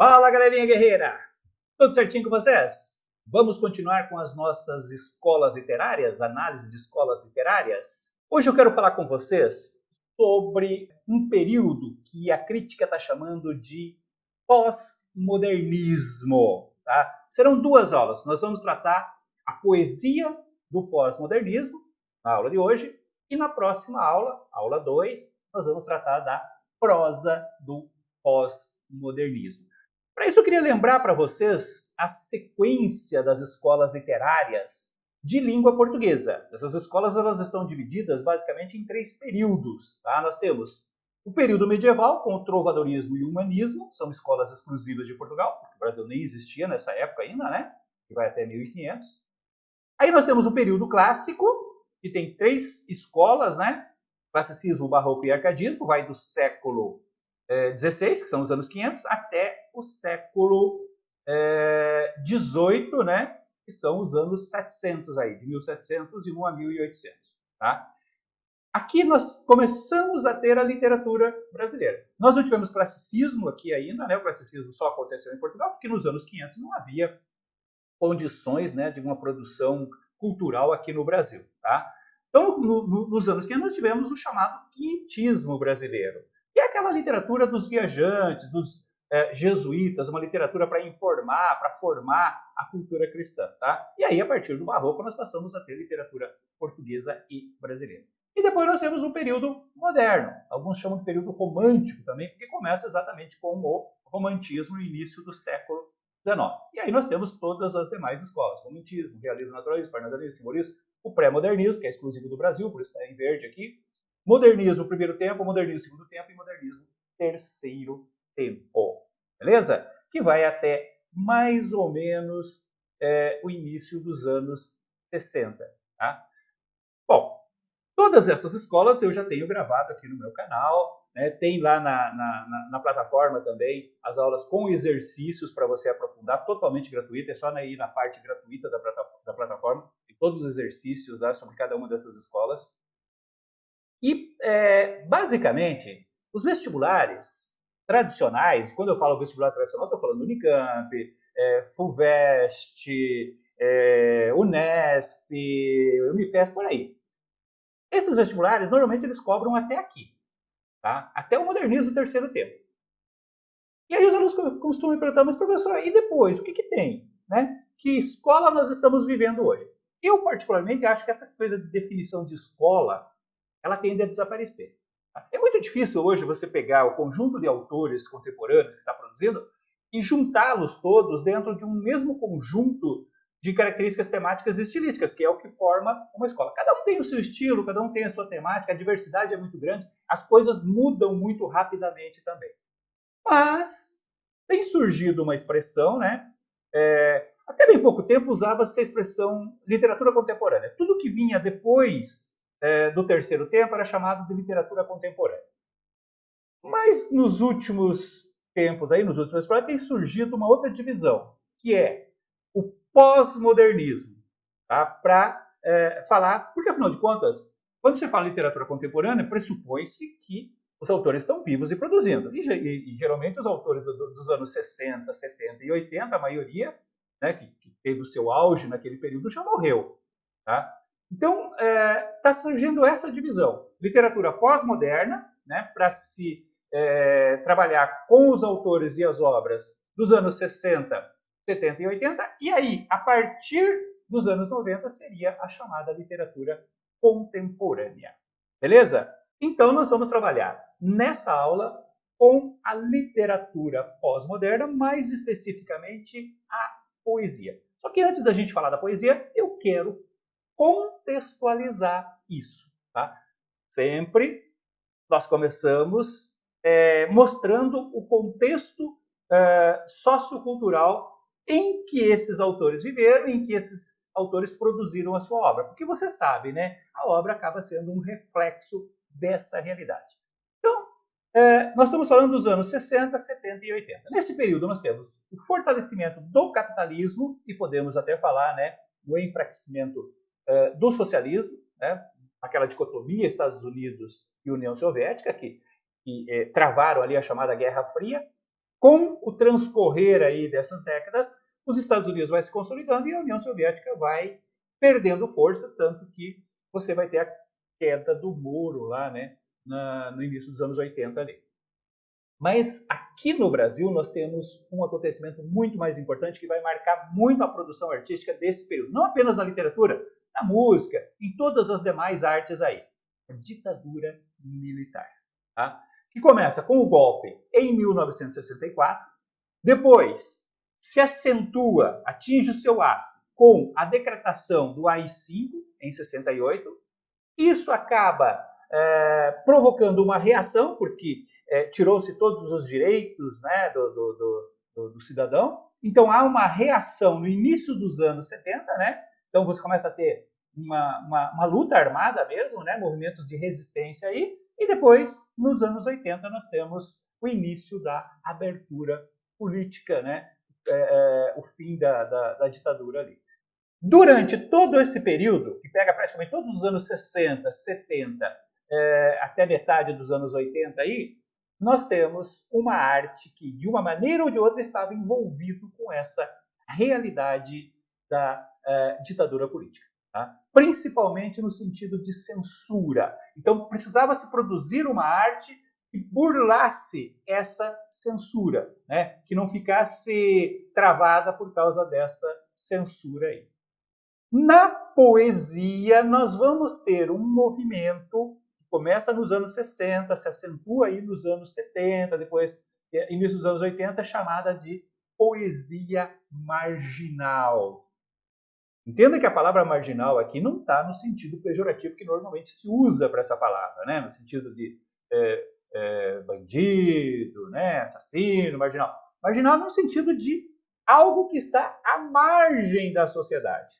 Fala, galerinha guerreira! Tudo certinho com vocês? Vamos continuar com as nossas escolas literárias, análise de escolas literárias? Hoje eu quero falar com vocês sobre um período que a crítica está chamando de pós-modernismo. Tá? Serão duas aulas. Nós vamos tratar a poesia do pós-modernismo, na aula de hoje, e na próxima aula, aula 2, nós vamos tratar da prosa do pós-modernismo. Para isso, eu queria lembrar para vocês a sequência das escolas literárias de língua portuguesa. Essas escolas elas estão divididas basicamente em três períodos. Tá? Nós temos o período medieval, com o trovadorismo e o humanismo, são escolas exclusivas de Portugal, porque o Brasil nem existia nessa época ainda, né? Que vai até 1500. Aí nós temos o período clássico, que tem três escolas, né? Classicismo, barroco e arcadismo, vai do século 16, que são os anos 500, até o século 18, né? Que são os anos 700 aí, de 1701 a 1800, tá? Aqui nós começamos a ter a literatura brasileira. Nós não tivemos classicismo aqui ainda, né? O classicismo só aconteceu em Portugal, porque nos anos 500 não havia condições, né, de uma produção cultural aqui no Brasil, tá? Então, nos anos 500 nós tivemos o chamado quinhentismo brasileiro, que é aquela literatura dos viajantes, dos jesuítas, uma literatura para informar, para formar a cultura cristã, tá? E aí, a partir do Barroco, nós passamos a ter literatura portuguesa e brasileira. E depois nós temos um período moderno, alguns chamam de período romântico também, porque começa exatamente com o romantismo no início do século XIX. E aí nós temos todas as demais escolas, romantismo, realismo naturalista, parnasianismo, simbolismo, o pré-modernismo, que é exclusivo do Brasil, por isso está em verde aqui, modernismo primeiro tempo, modernismo segundo tempo e modernismo terceiro tempo. Beleza? Que vai até mais ou menos o início dos anos 60. Tá? Bom, todas essas escolas eu já tenho gravado aqui no meu canal, né? Tem lá na plataforma também as aulas com exercícios para você aprofundar, totalmente gratuito, é só ir na parte gratuita da plataforma, tem todos os exercícios lá sobre cada uma dessas escolas. E, basicamente, os vestibulares tradicionais, quando eu falo vestibular tradicional, estou falando Unicamp, FUVEST, Unesp, Unifesp, por aí. Esses vestibulares, normalmente, eles cobram até aqui, tá? Até o modernismo terceiro tempo. E aí os alunos costumam perguntar, mas professor, e depois, o que que tem? Né? Que escola nós estamos vivendo hoje? Eu, particularmente, acho que essa coisa de definição de escola, ela tende a desaparecer. Tá? É muito difícil hoje você pegar o conjunto de autores contemporâneos que está produzindo e juntá-los todos dentro de um mesmo conjunto de características temáticas e estilísticas, que é o que forma uma escola. Cada um tem o seu estilo, cada um tem a sua temática, a diversidade é muito grande, as coisas mudam muito rapidamente também. Mas tem surgido uma expressão, né? Até bem pouco tempo usava-se a expressão literatura contemporânea. Tudo que vinha depois do terceiro tempo era chamado de literatura contemporânea. Mas nos últimos tempos, aí, nos últimos anos, tem surgido uma outra divisão, que é o pós-modernismo, tá? Para falar, porque afinal de contas, quando você fala literatura contemporânea, pressupõe-se que os autores estão vivos e produzindo. E geralmente os autores dos anos 60, 70 e 80, a maioria, né, que teve o seu auge naquele período, já morreu. Tá? Então, está surgindo essa divisão. Literatura pós-moderna, né, para se trabalhar com os autores e as obras dos anos 60, 70 e 80, e aí, a partir dos anos 90, seria a chamada literatura contemporânea. Beleza? Então, nós vamos trabalhar nessa aula com a literatura pós-moderna, mais especificamente a poesia. Só que antes da gente falar da poesia, eu quero contextualizar isso. Tá? Sempre nós começamos mostrando o contexto sociocultural em que esses autores viveram, em que esses autores produziram a sua obra. Porque você sabe, né? A obra acaba sendo um reflexo dessa realidade. Então, nós estamos falando dos anos 60, 70 e 80. Nesse período, nós temos o fortalecimento do capitalismo, e podemos até falar, né, no enfraquecimento do socialismo, né, aquela dicotomia Estados Unidos e União Soviética, que travaram ali a chamada Guerra Fria. Com o transcorrer aí dessas décadas, os Estados Unidos vai se consolidando e a União Soviética vai perdendo força, tanto que você vai ter a queda do muro lá, né, no início dos anos 80 ali. Mas aqui no Brasil nós temos um acontecimento muito mais importante que vai marcar muito a produção artística desse período. Não apenas na literatura, na música, em todas as demais artes aí. A ditadura militar. Tá? Que começa com o golpe em 1964, depois se acentua, atinge o seu ápice com a decretação do AI-5 em 68. Isso acaba provocando uma reação, porque tirou-se todos os direitos, né, do cidadão. Então há uma reação no início dos anos 70, né? Então você começa a ter uma luta armada mesmo, né? Movimentos de resistência aí. E depois, nos anos 80, nós temos o início da abertura política, né? O fim da ditadura ali. Durante todo esse período, que pega praticamente todos os anos 60, 70, até metade dos anos 80 aí, nós temos uma arte que, de uma maneira ou de outra, estava envolvido com essa realidade da ditadura política. Tá? Principalmente no sentido de censura. Então, precisava se produzir uma arte que burlasse essa censura, né? Que não ficasse travada por causa dessa censura aí. Na poesia, nós vamos ter um movimento que começa nos anos 60, se acentua aí nos anos 70, depois, início dos anos 80, chamada de poesia marginal. Entenda que a palavra marginal aqui não está no sentido pejorativo que normalmente se usa para essa palavra, né? No sentido de bandido, né? Assassino, marginal. Marginal no sentido de algo que está à margem da sociedade.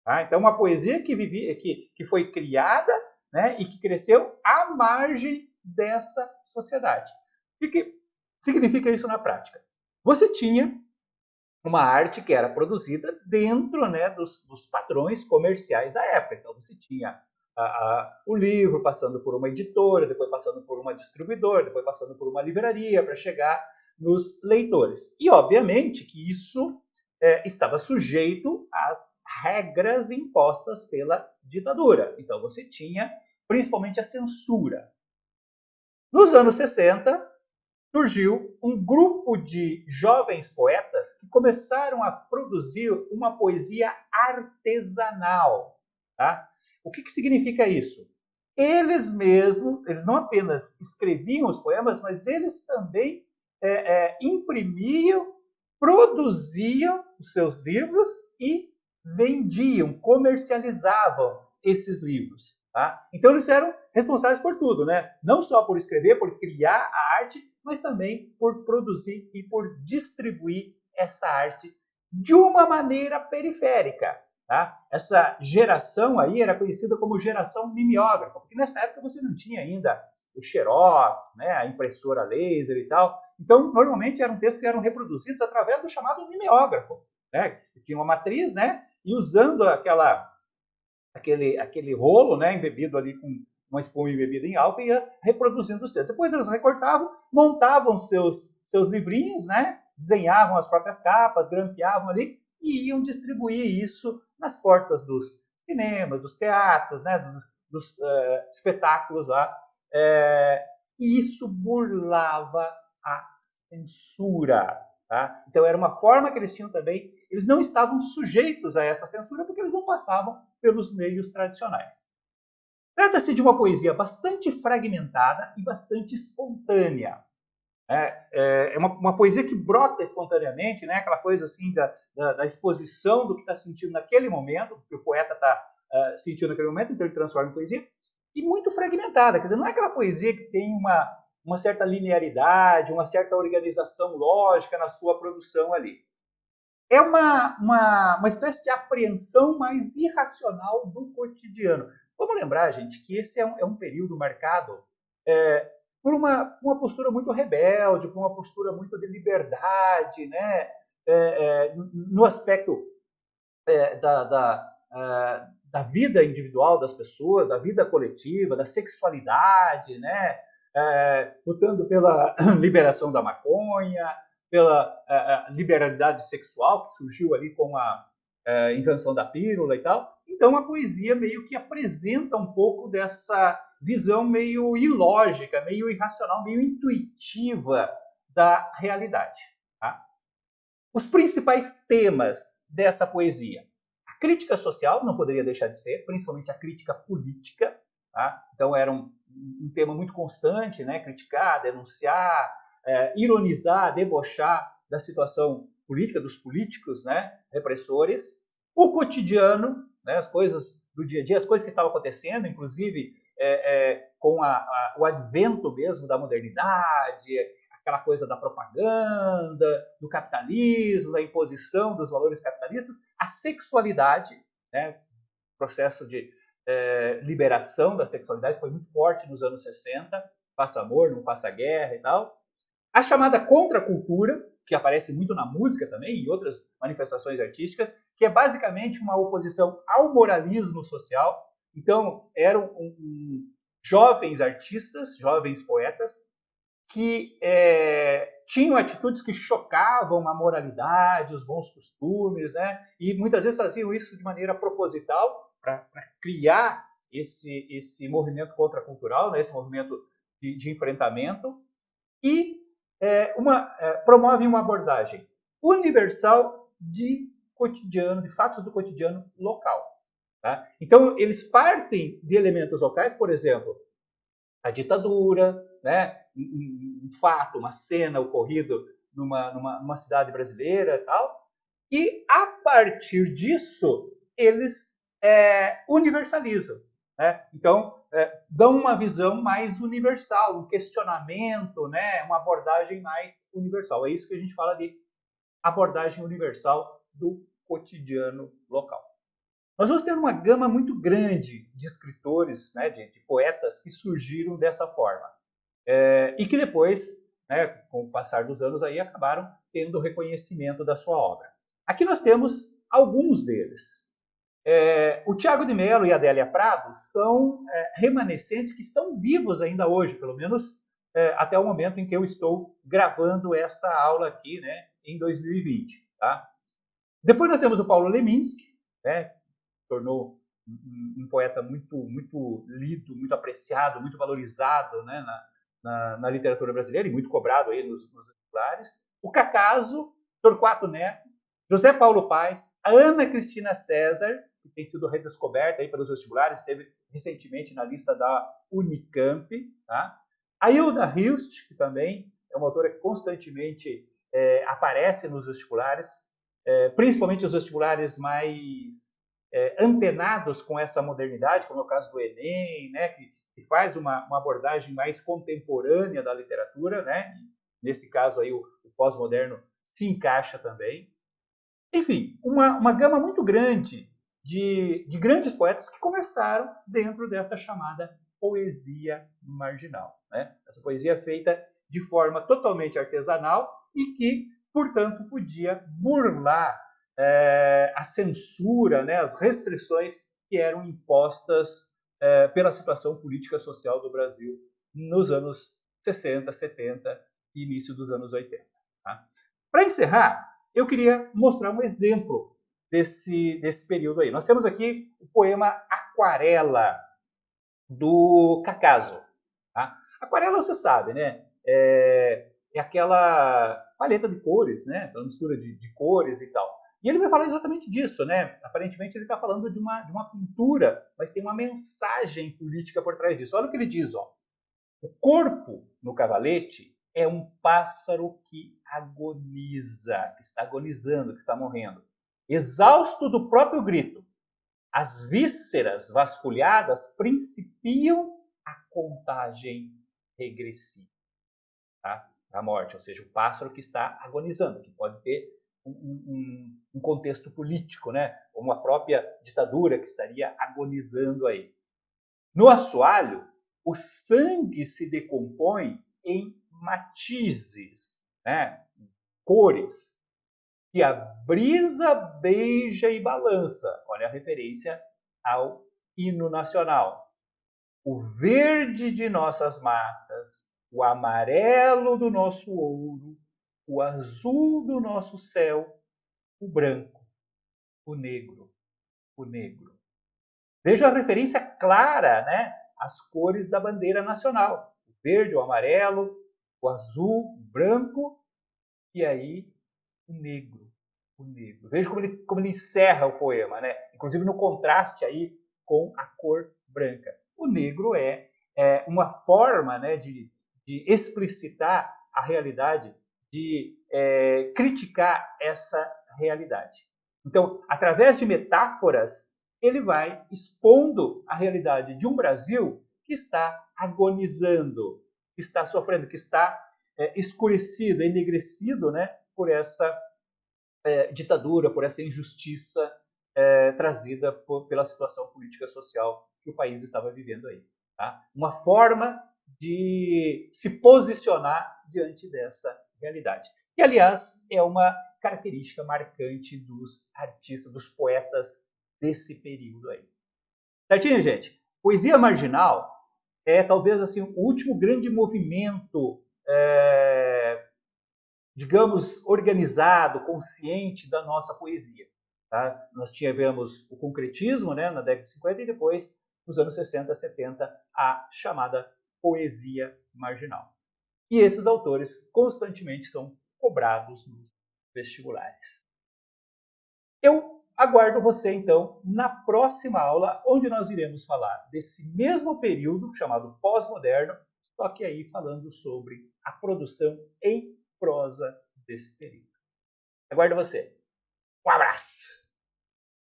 Tá? Então, uma poesia que foi criada, né, e que cresceu à margem dessa sociedade. O que significa isso na prática? Você tinha uma arte que era produzida dentro, né, dos padrões comerciais da época. Então, você tinha o livro passando por uma editora, depois passando por uma distribuidora, depois passando por uma livraria para chegar nos leitores. E, obviamente, que isso estava sujeito às regras impostas pela ditadura. Então, você tinha principalmente a censura. Nos anos 60, surgiu um grupo de jovens poetas que começaram a produzir uma poesia artesanal. Tá? O que significa isso? Eles mesmos, eles não apenas escreviam os poemas, mas eles também imprimiam, produziam os seus livros e vendiam, comercializavam esses livros. Tá? Então eles eram responsáveis por tudo, né? Não só por escrever, por criar a arte, mas também por produzir e por distribuir essa arte de uma maneira periférica. Tá? Essa geração aí era conhecida como geração mimeógrafa, porque nessa época você não tinha ainda o Xerox, né, a impressora laser e tal. Então, normalmente eram textos que eram reproduzidos através do chamado mimeógrafo. Né? Tinha uma matriz, né, e usando aquele rolo, né, embebido ali com uma espuma embebida em álcool, e ia reproduzindo os textos. Depois eles recortavam, montavam seus livrinhos, né, desenhavam as próprias capas, grampeavam ali e iam distribuir isso nas portas dos cinemas, dos teatros, né, dos espetáculos lá. E isso burlava a censura. Tá? Então era uma forma que eles tinham também, eles não estavam sujeitos a essa censura porque eles não passavam pelos meios tradicionais. Trata-se de uma poesia bastante fragmentada e bastante espontânea. É uma poesia que brota espontaneamente, né? Aquela coisa assim da exposição do que está sentindo naquele momento, que o poeta está sentindo naquele momento, então ele transforma em poesia, e muito fragmentada. Quer dizer, não é aquela poesia que tem uma certa linearidade, uma certa organização lógica na sua produção ali. É uma espécie de apreensão mais irracional do cotidiano. Vamos lembrar, gente, que esse é um período marcado por uma postura muito rebelde, por uma postura muito de liberdade, né? No aspecto da vida individual das pessoas, da vida coletiva, da sexualidade, né? Lutando pela liberação da maconha, pela liberalidade sexual que surgiu ali com a invenção da pílula e tal. Então a poesia meio que apresenta um pouco dessa visão meio ilógica, meio irracional, meio intuitiva da realidade. Tá? Os principais temas dessa poesia. A crítica social não poderia deixar de ser, principalmente a crítica política. Tá? Então era um tema muito constante, né? Criticar, denunciar, ironizar, debochar da situação política, dos políticos, né? Repressores. O cotidiano, né? As coisas do dia a dia, as coisas que estavam acontecendo, inclusive com o advento mesmo da modernidade, aquela coisa da propaganda, do capitalismo, da imposição dos valores capitalistas, a sexualidade, né? O processo de liberação da sexualidade foi muito forte nos anos 60, passa amor, não passa guerra e tal. A chamada contracultura, que aparece muito na música também e outras manifestações artísticas, que é basicamente uma oposição ao moralismo social. Então, eram jovens artistas, jovens poetas, que tinham atitudes que chocavam a moralidade, os bons costumes, né? E muitas vezes faziam isso de maneira proposital para criar esse movimento contracultural, né? Esse movimento de enfrentamento, e promove uma abordagem universal de cotidiano, de fatos do cotidiano local. Tá? Então, eles partem de elementos locais, por exemplo, a ditadura, né? Um fato, uma cena ocorrido numa cidade brasileira e tal, e a partir disso eles universalizam. Né? Então, dão uma visão mais universal, um questionamento, né? Uma abordagem mais universal. É isso que a gente fala de abordagem universal do cotidiano local. Nós vamos ter uma gama muito grande de escritores, né, de poetas que surgiram dessa forma. E que depois, né, com o passar dos anos, aí, acabaram tendo reconhecimento da sua obra. Aqui nós temos alguns deles. O Tiago de Mello e a Adélia Prado são remanescentes que estão vivos ainda hoje, pelo menos até o momento em que eu estou gravando essa aula aqui, né, em 2020. Tá? Depois nós temos o Paulo Leminski, né, tornou um poeta muito lido, muito apreciado, muito valorizado, né, na literatura brasileira e muito cobrado aí nos vestibulares. O Cacaso, Torquato Neto, José Paulo Paes, a Ana Cristina César, que tem sido redescoberta aí pelos vestibulares, esteve recentemente na lista da Unicamp. Tá? A Hilda Hilst, que também é uma autora que constantemente aparece nos vestibulares, principalmente os vestibulares mais antenados com essa modernidade, como é o caso do Enem, né, que faz uma abordagem mais contemporânea da literatura, né? Nesse caso aí o pós-moderno se encaixa também. Enfim, uma gama muito grande de grandes poetas que começaram dentro dessa chamada poesia marginal. Né? Essa poesia feita de forma totalmente artesanal e que, portanto, podia burlar a censura, né, as restrições que eram impostas pela situação política social do Brasil nos anos 60, 70 e início dos anos 80. Tá? Para encerrar, eu queria mostrar um exemplo desse período aí. Nós temos aqui o poema Aquarela, do Cacaso. Tá? Aquarela, você sabe, né? É aquela paleta de cores, né? Aquela mistura de cores e tal. E ele vai falar exatamente disso, né? Aparentemente ele está falando de uma pintura, mas tem uma mensagem política por trás disso. Olha o que ele diz, ó. O corpo no cavalete é um pássaro que agoniza, que está agonizando, que está morrendo. Exausto do próprio grito, as vísceras vasculhadas principiam a contagem regressiva, tá? A morte, ou seja, o pássaro que está agonizando, que pode ter um contexto político, né? Como a própria ditadura que estaria agonizando aí. No assoalho, o sangue se decompõe em matizes, né? Cores, que a brisa beija e balança. Olha a referência ao hino nacional. O verde de nossas matas, o amarelo do nosso ouro, o azul do nosso céu, o branco, o negro, o negro. Veja a referência clara, né, às cores da bandeira nacional. O verde, o amarelo, o azul, o branco e aí o negro. O negro. Veja como ele encerra o poema, né? Inclusive no contraste aí com a cor branca. O negro é uma forma, né, de explicitar a realidade, de criticar essa realidade. Então, através de metáforas, ele vai expondo a realidade de um Brasil que está agonizando, que está sofrendo, que está escurecido, enegrecido, né, por essa ditadura, por essa injustiça trazida pela situação política e social que o país estava vivendo aí. Tá? Uma forma de se posicionar diante dessa realidade. Que, aliás, é uma característica marcante dos artistas, dos poetas desse período aí. Certinho, gente? Poesia marginal é talvez assim o último grande movimento digamos, organizado, consciente da nossa poesia. Tá? Nós tivemos o concretismo, né, na década de 50 e depois, nos anos 60, 70, a chamada poesia marginal. E esses autores constantemente são cobrados nos vestibulares. Eu aguardo você, então, na próxima aula, onde nós iremos falar desse mesmo período, chamado pós-moderno, só que aí falando sobre a produção em prosa desse período. Aguardo você. Um abraço!